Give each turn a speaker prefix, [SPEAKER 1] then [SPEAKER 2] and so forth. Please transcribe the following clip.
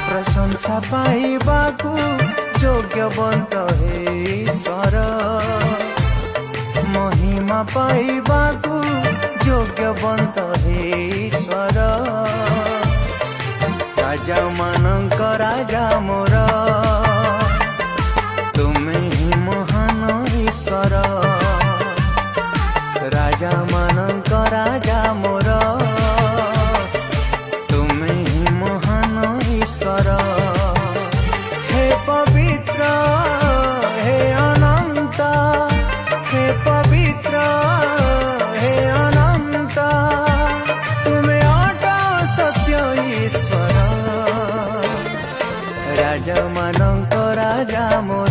[SPEAKER 1] प्रशंसा पाइबाकू योग्यवंत हे ईश्वर, महिमा पाइबाकू योग्यवंत हे ईश्वर। राजा मानंक राजा मोर, तुमे ही महान ईश्वर। राजा मानंक राजा मोर, तुमे ही महान ईश्वर। हे पवित्र हे अनंत, हे पवित्र हे अनंत, तुमे अटा सत्य ईश्वर। राजा मानंक राजा मोर,